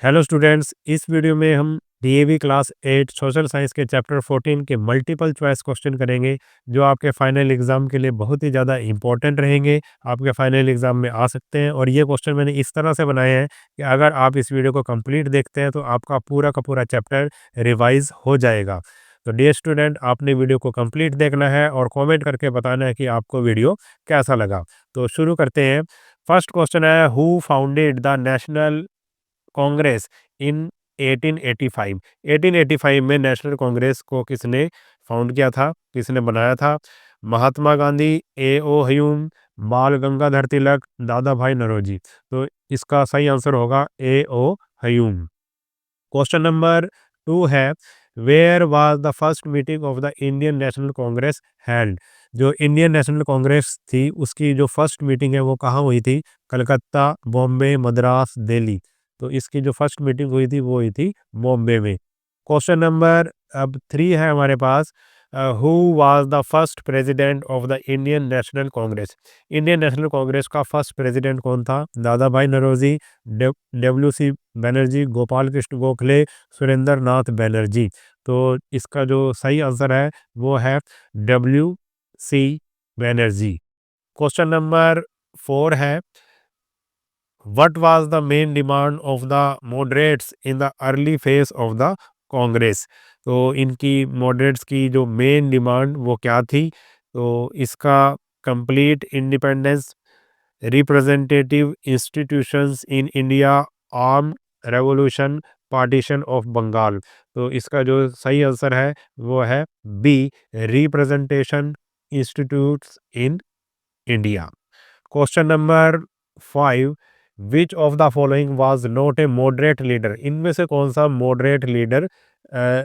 Hello students, इस video में हम डीएवी क्लास 8 सोशल साइंस के चैप्टर 14 के मल्टीपल चॉइस क्वेश्चन करेंगे, जो आपके फाइनल एग्जाम के लिए बहुत ही ज़्यादा इंपॉर्टेंट रहेंगे। आपके फाइनल एग्जाम में आ सकते हैं और ये क्वेश्चन मैंने इस तरह से बनाए हैं कि अगर आप इस वीडियो को कंप्लीट देखते हैं तो आपका पूरा का पूरा चैप्टर रिवाइज हो जाएगा। तो डियर स्टूडेंट, आपने वीडियो को कंप्लीट देखना है और कॉमेंट करके बताना है कि आपको वीडियो कैसा लगा। तो शुरू करते हैं। फर्स्ट क्वेश्चन है, who founded the National Congress in 1885। 1885 में नेशनल कांग्रेस को किसने फाउंड किया था, किसने बनाया था? महात्मा गांधी, ए ओ ह्यूम, बाल गंगाधर तिलक, दादा भाई नौरोजी। तो इसका सही आंसर होगा A O Hume. Question number 2 है, where was the first meeting of the Indian national Congress held? जो इंडियन नेशनल कांग्रेस थी उसकी जो फर्स्ट मीटिंग है वो कहाँ हुई थी? कलकत्ता, बॉम्बे, मद्रास, दिल्ली। तो इसकी जो फर्स्ट मीटिंग हुई थी वो हुई थी बॉम्बे में। क्वेश्चन नंबर अब 3 है हमारे पास, who was the first president of the Indian national Congress? Indian national Congress का फर्स्ट प्रेसिडेंट कौन था? Dadabhai Naoroji, W C Banerjee, Gopal Krishna Gokhale, Surendranath Banerjee. तो इसका जो सही आंसर है वो है W C Banerjee. Question number 4 है, what was the main demand of the moderates in the early phase of the Congress? तो इनकी मॉडरेट्स की जो मेन डिमांड वो क्या थी? तो इसका complete independence, representative institutions in India, arm revolution, partition of Bengal. तो इसका जो सही आंसर है वो है B, representative institutes in India. Question number 5, which of the following was not a moderate leader? इनमें से कौन सा मॉडरेट लीडर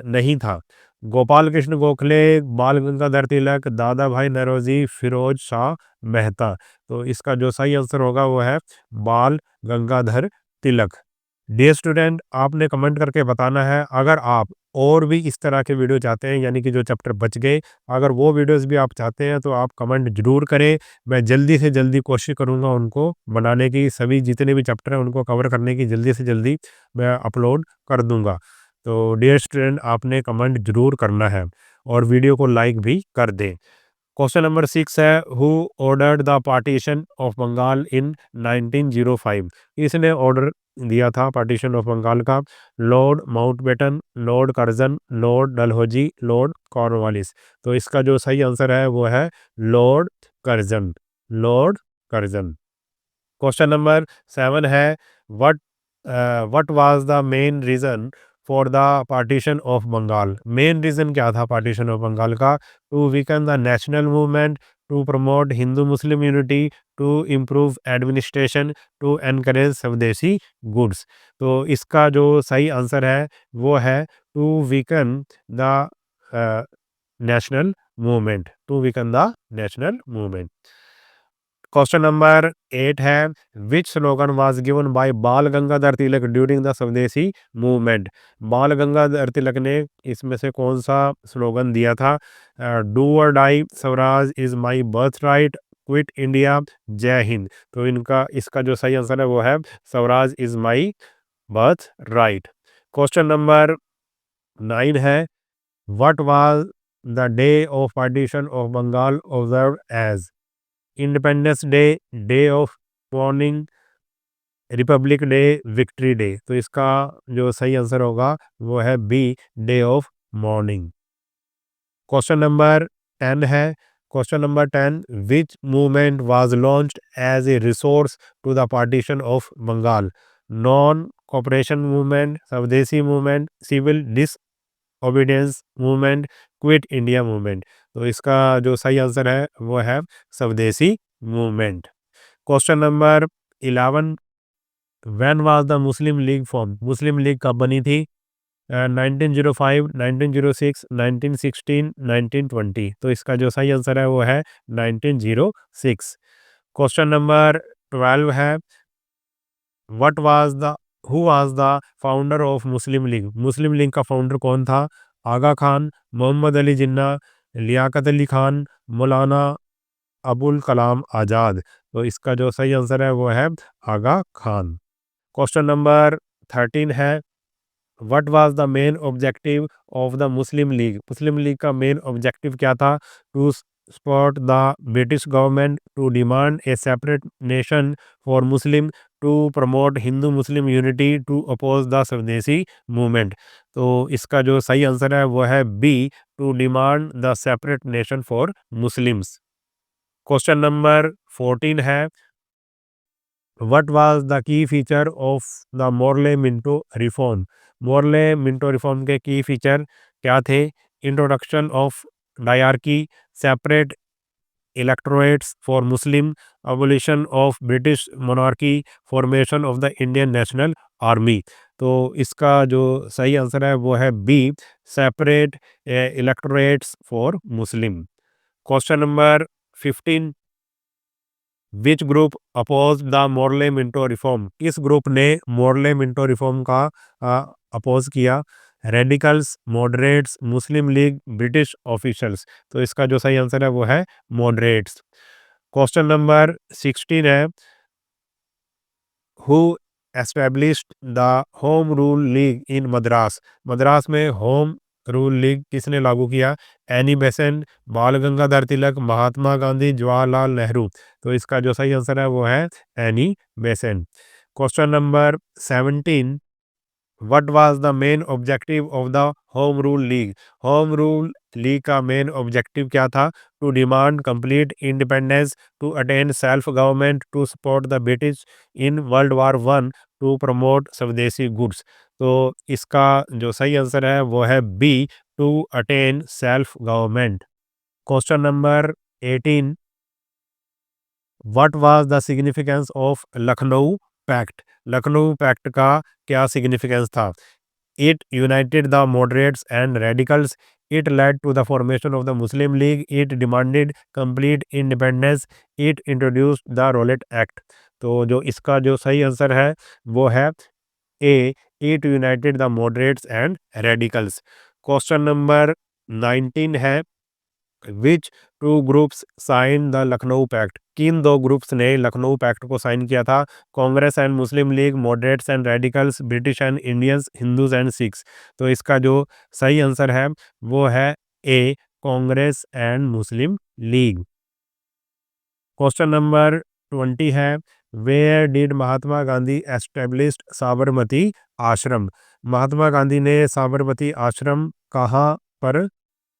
नहीं था? गोपाल कृष्ण गोखले, बाल गंगाधर तिलक, दादा भाई नौरोजी, फिरोज शाह मेहता। तो इसका जो सही आंसर होगा वो है बाल गंगाधर तिलक। डियर स्टूडेंट, आपने कमेंट करके बताना है अगर आप और भी इस तरह के वीडियो चाहते हैं, यानी कि जो चैप्टर बच गए, अगर वो वीडियोस भी आप चाहते हैं तो आप कमेंट जरूर करें। मैं जल्दी से जल्दी कोशिश करूंगा उनको बनाने की, सभी जितने भी चैप्टर हैं उनको कवर करने की जल्दी से जल्दी मैं अपलोड कर दूंगा। तो डियर स्टूडेंट, आपने कमेंट जरूर करना है और वीडियो को लाइक भी कर दें। क्वेश्चन नंबर 6 है, who ordered the partition of Bengal in 1905? इसने ऑर्डर दिया था पार्टीशन ऑफ बंगाल का? Lord Mountbatten, lord Curzon, lord Dalhousie, lord Cornwallis. तो इसका जो सही आंसर है वो है lord Curzon, lord Curzon. Question number 7 है, what what was the main reason for the partition of Bengal? Main reason क्या था पार्टीशन ऑफ बंगाल का? To weaken the national movement, to promote Hindu Muslim unity, to improve administration, to encourage swadeshi goods. तो इसका जो सही answer है वो है to weaken the national movement, to weaken the national movement. Question number 8 है, which slogan was given by Bal Gangadhar Tilak during the swadeshi movement? Bal Gangadhar तिलक ने इसमें से कौन सा स्लोगन दिया था? Do or die, Swaraj is my birth right, quit India, Jai Hind. तो इनका इसका जो सही आंसर है वो है swaraj is my birth right. Question number 9 है, what was the day of partition of Bengal observe as? Independence day, day of mourning, republic day, victory day. तो इसका जो सही आंसर होगा वो है B, day of mourning. Question number 10 है, question number 10, which movement was launched as a resource to the partition of Bengal? Non cooperation movement, स्वदेशी movement, civil disobedience movement, quit India movement. तो इसका जो सही आंसर है वो है स्वदेशी movement. Question number 11, when was the Muslim league form? Muslim league कब बनी थी? 1905, 1906, 1916, 1920। तो इसका जो सही आंसर है वो है 1906। क्वेश्चन नंबर 12 है, what was the who was the founder of Muslim league? Muslim League का फाउंडर कौन था? आगा खान, मोहम्मद अली जिन्ना, लियाकत अली खान, मौलाना अबुल कलाम आज़ाद। तो इसका जो सही आंसर है वो है आगा खान। क्वेश्चन नंबर 13 है what was the main objective of the Muslim League का मेन ऑब्जेक्टिव क्या था? To support the British government, to demand a separate nation for Muslim, to promote Hindu Muslim unity, to oppose the swadeshi movement. तो इसका जो सही answer है वो है B, to demand the separate nation for Muslims. Question number 14 है what was the key feature of the Morley Minto reform? Morley Minto reform के key feature क्या थे? Introduction of dyarchy, separate electorates for Muslim, abolition of British monarchy, formation of the Indian national army. तो इसका जो सही answer है वो है B, separate electorates for Muslim. Question number 15 which group oppose the Morley Minto reform? किस group ने Morley Minto reform का अपोज किया? Radicals, moderates, Muslim League, British officials. तो इसका जो सही आंसर है वो है मॉडरेट्स। क्वेश्चन नंबर 16 है who established the home rule league in Madras? Madras में होम रूल लीग किसने लागू किया? एनी बेसेंट, बाल गंगाधर तिलक, महात्मा गांधी, जवाहरलाल नेहरू। तो इसका जो सही आंसर है वो है Annie Besant. Question number 17 what was the main objective of the home rule league? Home rule league का मेन ऑब्जेक्टिव क्या था? To demand complete independence, to attain self government, to support the British in world war one, to promote swadeshi goods. तो इसका जो सही answer है वो है B, to attain self government. Question number 18 what was the significance of Lucknow pact? Lucknow pact का क्या significance था? It united the moderates and radicals, it led to the formation of the Muslim league, it demanded complete independence, it introduced the Rowlatt act. तो जो इसका जो सही answer है वो है A, it united the moderates and radicals. Question number 19 है which two groups sign the Lucknow pact? किन दो ग्रुप्स ने लखनऊ पैक्ट को साइन किया था? Congress and Muslim league, moderates and radicals, British and Indians, Hindus and Sikhs. तो इसका जो सही आंसर है वो है A, Congress and Muslim league. Question number 20 है where did Mahatma Gandhi established Sabarmati ashram? Mahatma Gandhi ने साबरमती आश्रम कहाँ पर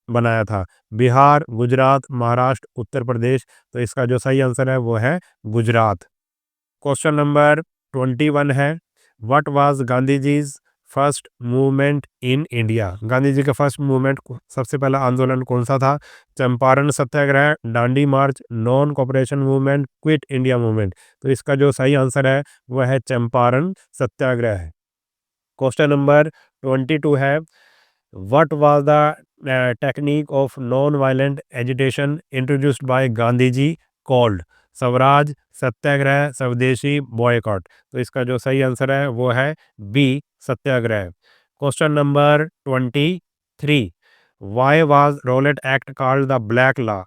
बनाया था? बिहार, गुजरात, महाराष्ट्र, उत्तर प्रदेश। तो इसका जो सही आंसर है वो है गुजरात। क्वेश्चन नंबर 21 है what was Gandhi ji's first movement in India? Gandhi ji का फर्स्ट मूवमेंट सबसे पहला आंदोलन कौन सा था? Champaran Satyagraha, Dandi march, non cooperation movement, quit India movement. तो इसका जो सही आंसर है वह है चंपारण सत्याग्रह है। क्वेश्चन नंबर 22 है what was the technique of non violent agitation introduced by Gandhi ji called? Swaraj, Satyagraha, Swadeshi, boycott. तो इसका जो सही आंसर है वो है B, Satyagraha. Question number 23 why was Rowlatt act called the black law?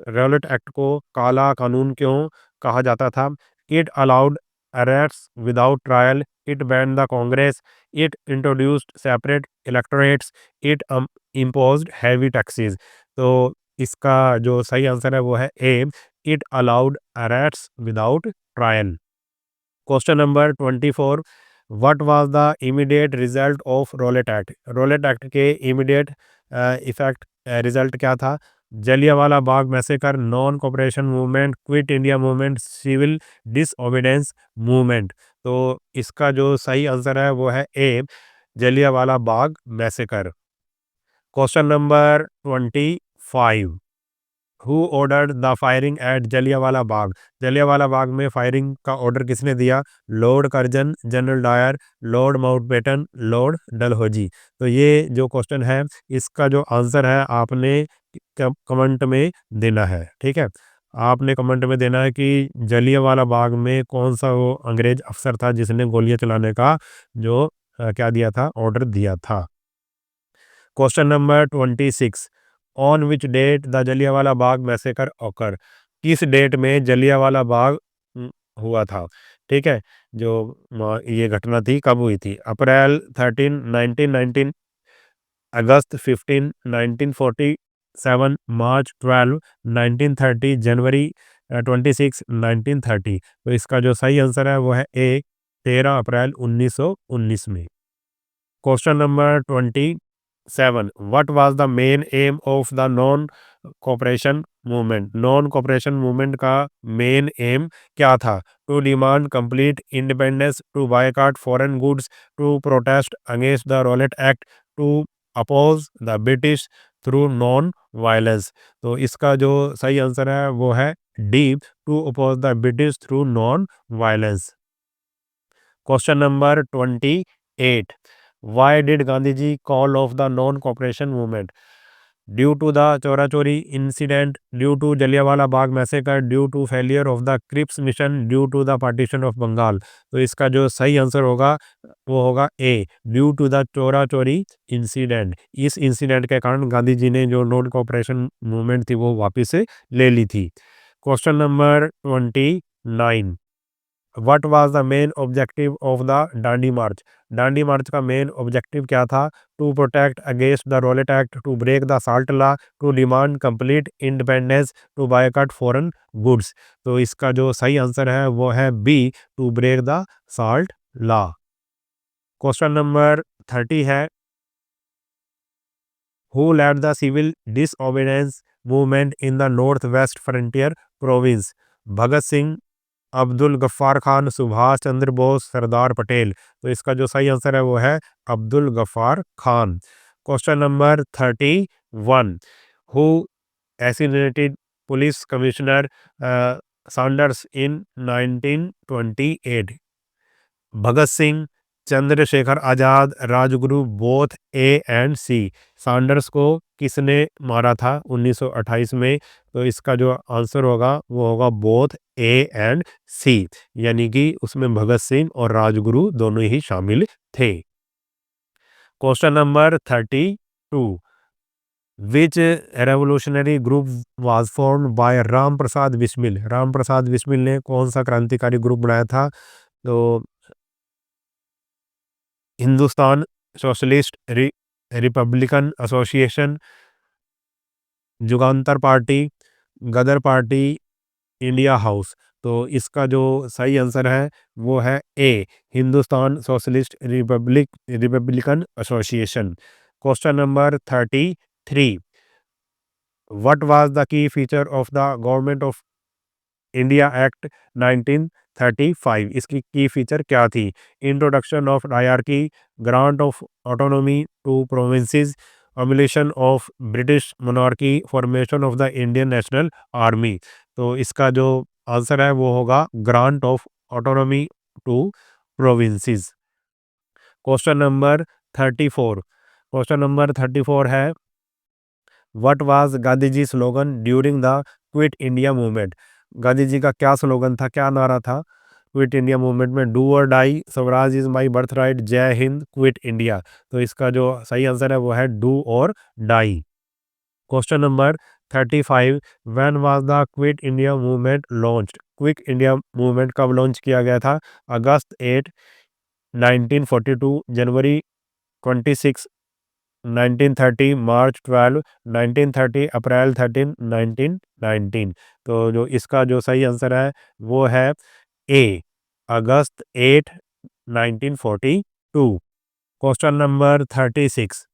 Rowlatt act को काला कानून क्यों कहा जाता था? It allowed arrest without trial, it ban the Congress, it introduced separate electorates, it imposed heavy taxes. तो इसका जो सही आंसर है वो है A, it allowed arrest without trial. Question number 24 what was the immediate result of Rowlatt act? Rowlatt act के immediate effect result क्या था? Jallianwala Bagh massacre, non cooperation movement, quit India movement, civil disobedience movement. तो इसका जो सही answer है वो है A, Jallianwala Bagh massacre. Question number 25 who ordered the firing at Jallianwala Bagh? Jallianwala Bagh में फायरिंग का ऑर्डर किसने दिया? Lord Curzon, general Dyer, lord Mountbatten, lord Dalhousie. तो ये जो क्वेश्चन है इसका जो आंसर है आपने कमेंट में देना है। ठीक है, आपने कमेंट में देना है कि जलियांवाला बाग में कौन सा वो अंग्रेज अफसर था जिसने गोलियां चलाने का जो क्या दिया था, ऑर्डर दिया था। Question number 26 on which date the Jallianwala Bagh massacre occur? किस डेट में जलियांवाला बाग हुआ था? ठीक है? जो ये घटना थी कब हुई थी? अप्रैल 13, 1919, अगस्त 15, 1947, मार्च 12, 1930, जनवरी 26, 1930। तो इसका जो सही आंसर है वो है ए, 13 अप्रैल 1919 में। Question number 27, what was the main aim of the non cooperation movement? Non cooperation movement का मेन एम क्या था? To demand complete independence, to boycott foreign goods, to protest against the Rowlatt act, to oppose the British through non violence. तो इसका जो सही answer है वो है D, to oppose the British through non violence. Question number 28, why did Gandhi ji call of the non cooperation movement? Due to the Chaura Chauri incident, due to Jallianwala Bagh massacre, due to failure of the Cripps mission, due to the partition of Bengal. तो इसका जो सही answer होगा वो होगा ए, due to the Chaura Chauri incident. इस incident के कारण गांधी जी ने जो नॉन कॉपरेशन मूवमेंट थी वो वापस से ले ली थी। Question number 29, what was the main objective of the Dandi march? Dandi march का मेन ऑब्जेक्टिव क्या था? To protect against the Rowlatt act, to break the salt law, to demand complete independence, to boycott foreign goods. तो इसका जो सही answer है वो है B, to break the salt law. Question number 30 है, who led the civil disobedience movement in the north waste frontier province? Bhagat Singh, Abdul Ghaffar Khan, Subhash Chandra Bose, Sardar Patel. तो इसका जो सही आंसर है वो है Abdul Ghaffar Khan. Question number 31, who assassinated police commissioner Saunders in 1928? Bhagat Singh, Chandrashekhar Azad, Rajguru, both A and C. Saunders को किसने मारा था 1928 में? तो इसका जो आंसर होगा वो होगा बोथ ए एंड सी, यानी कि उसमें भगत सिंह और राजगुरु दोनों ही शामिल थे। Question number 32, which revolutionary group was formed by Ram Prasad Bismil? Ram Prasad Bismil ने कौन सा क्रांतिकारी ग्रुप बनाया था? तो Hindustan socialist republican association, Jugantar party, Ghadar party, India house. तो इसका जो सही आंसर है वो है A, Hindustan socialist republican association. Question number 33, what was the key feature of the government of India act 1935? इसकी की फीचर क्या थी? Introduction of dyarchy, grant of autonomy to provinces, abolition of British monarchy, formation of the Indian national army. तो इसका जो answer है वो होगा grant of autonomy to provinces. Question number 34, question number 34 है, what was Gandhi ji slogan during the quit India movement? Gandhi ji का क्या slogan था, क्या नारा था क्विट इंडिया मूवमेंट में? Do or die, Swaraj is my birth right, Jai Hind, quit India. तो इसका जो सही आंसर है वो है do or die. Question number 35, when was the quit India movement launched? Quit India movement कब लॉन्च किया गया था? अगस्त 8, 1942, जनवरी 26, 1930, मार्च 12, 1930, अप्रैल 13, 1919। तो जो इसका जो सही आंसर है वो है A, August 8, 1942। Question number 36,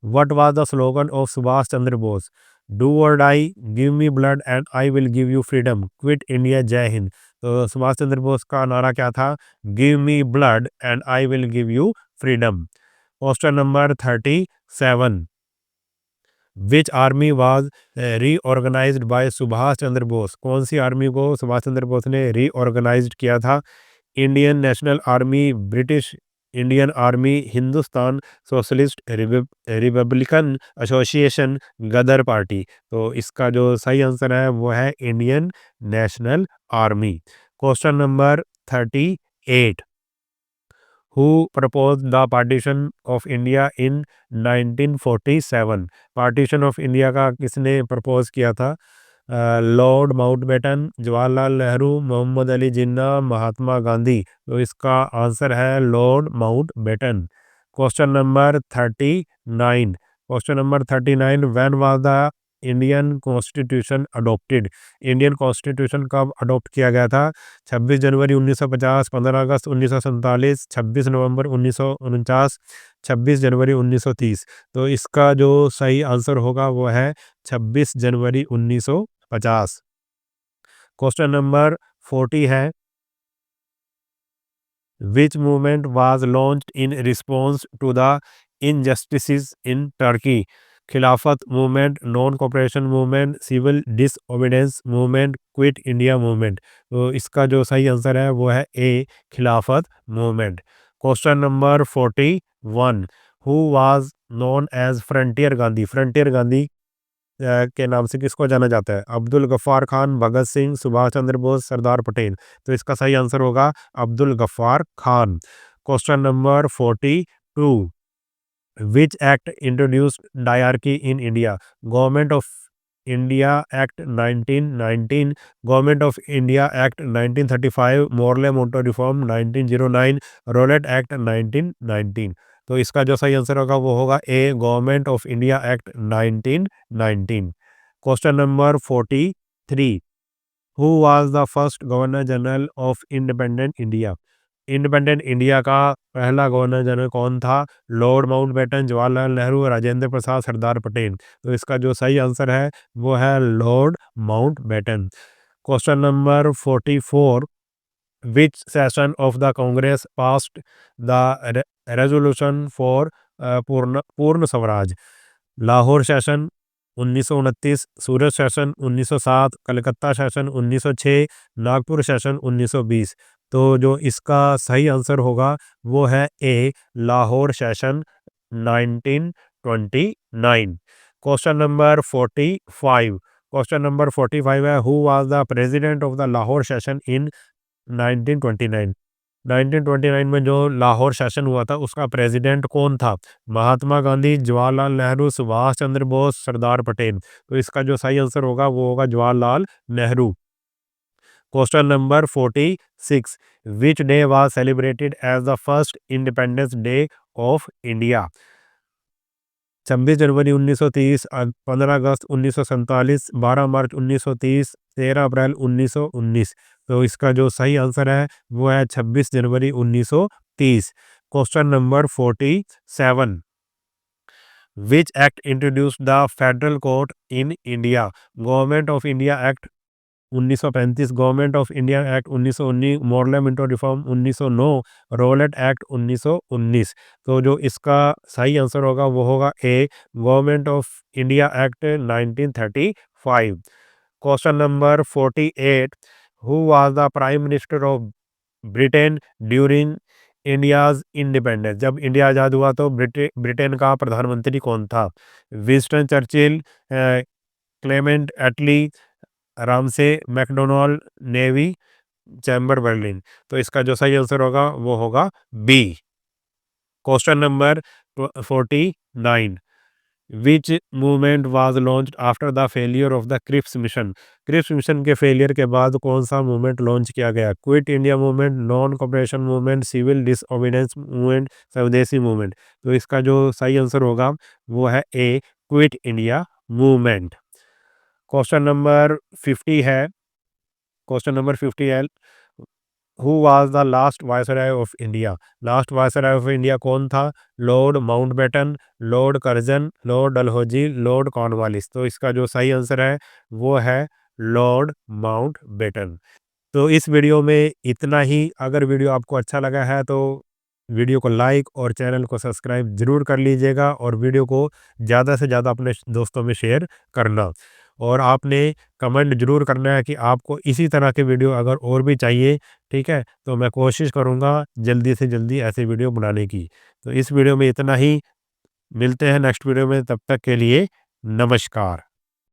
what was the slogan of Subhash Chandra Bose? Do or die, give me blood and I will give you freedom, quit India, Jai Hind. तो सुभाष चंद्र बोस का नारा क्या था? Give me blood and I will give you freedom. Question number 37, which army was reorganised by Subhash Chandra Bose? कौन सी army को सुभाष चंद्र बोस ने reorganised किया था? Indian national army, British Indian army, Hindustan socialist republican association, Ghadar party. तो इसका जो सही आंसर है वो है Indian national army. Question number 38, who propose the partition of India in 1947? Partition of India का किसने प्रपोज किया था? Lord Mountbatten, Jawaharlal Nehru, Mohammad Ali Jinnah, Mahatma Gandhi. तो इसका आंसर है lord Mountbatten. Question number 39। Question number 39, when was the Indian constitution adopted? Indian constitution कब adopt किया गया था? 26 जनवरी 1950, 15 अगस्त 1947, 26 नवंबर 1949, 26 जनवरी 1930। तो इसका जो सही आंसर होगा वो है 26 जनवरी 1950। क्वेश्चन नंबर 40 है, which movement was launched in response to the injustices in Turkey? Khilafat movement, non cooperation movement, civil disobedience movement, quit India movement. तो इसका जो सही आंसर है वो है A, Khilafat movement. Question number 41, who was known as frontier Gandhi? Frontier Gandhi के नाम से किसको जाना जाता है? अब्दुल गफ्फार खान, भगत सिंह, सुभाष चंद्र बोस, सरदार पटेल। तो इसका सही आंसर होगा Abdul Ghaffar Khan. Question number 42, which act introduced dyarchy in India? Government of India act 1919, government of India act 1935, Morley Minto reform 1909, Rowlatt act 1919। तो इसका जो सही आंसर होगा वो होगा A, government of India act 1919। Question number 43, who was the first governor general of independent India? Independent India का पहला governor general कौन था? लॉर्ड माउंटबेटन, जवाहरलाल नेहरू, राजेंद्र प्रसाद, सरदार पटेल। तो इसका जो सही आंसर है वो है lord Mountbatten. Question number 44, which session of the Congress passed the resolution for Purna Swaraj? Lahore session 1929, Surat session 1907, Calcutta session 1906, Nagpur session 1920। तो जो इसका सही आंसर होगा वो है A, Lahore session 1929। Question number 45, question number 45 है, who was the president of the Lahore session in 1929? 1929 में जो लाहौर सेशन हुआ था उसका प्रेसिडेंट कौन था? महात्मा गांधी, जवाहरलाल नेहरू, सुभाष चंद्र बोस, सरदार पटेल। तो इसका जो सही आंसर होगा वो होगा Jawaharlal Nehru. Question number 46, which day was celebrated as the first independence day of India? 26 जनवरी 1930, 15 अगस्त 1947, 12 मार्च 1930, 13 अप्रैल 1919। तो इसका जो सही आंसर है वो है 26 जनवरी 1930। Question number 47, which act introduced the federal court in India? Government of India act 1935, government of India act 1919, Morley Minto reform 1909, Rowlatt act 1919। तो जो इसका सही आंसर होगा वो होगा A, government of India act 1935। Question number 48, who was the prime minister of Britain during India's independence? जब India आज़ाद हुआ तो ब्रिटेन का प्रधानमंत्री कौन था? Winston Churchill, Clement Attlee, Ramsay MacDonald, Neville, Chamberlain. तो इसका जो सही आंसर होगा वो होगा B. Question number 49, which movement was launched after the failure of the Cripps mission? Cripps mission के फेलियर के बाद कौन सा मूवमेंट लॉन्च किया गया? Quit India movement, non cooperation movement, civil disobedience movement, स्वदेशी मूवमेंट। तो इसका जो सही आंसर होगा वो है A, quit India movement. Question number 50 है, क्वेश्चन नंबर 50 है, who was the last viceroy of India? Last viceroy of India कौन था? Lord Mountbatten, lord Curzon, lord Dalhousie, lord Cornwallis. तो इसका जो सही आंसर है वो है लॉर्ड माउंटबेटन। तो इस वीडियो में इतना ही। अगर वीडियो आपको अच्छा लगा है तो वीडियो को लाइक और चैनल को सब्सक्राइब ज़रूर कर लीजिएगा और वीडियो को ज़्यादा से ज़्यादा अपने दोस्तों में शेयर करना। और आपने कमेंट ज़रूर करना है कि आपको इसी तरह के वीडियो अगर और भी चाहिए, ठीक है? तो मैं कोशिश करूँगा जल्दी से जल्दी ऐसे वीडियो बनाने की। तो इस वीडियो में इतना ही। मिलते हैं नेक्स्ट वीडियो में, तब तक के लिए नमस्कार।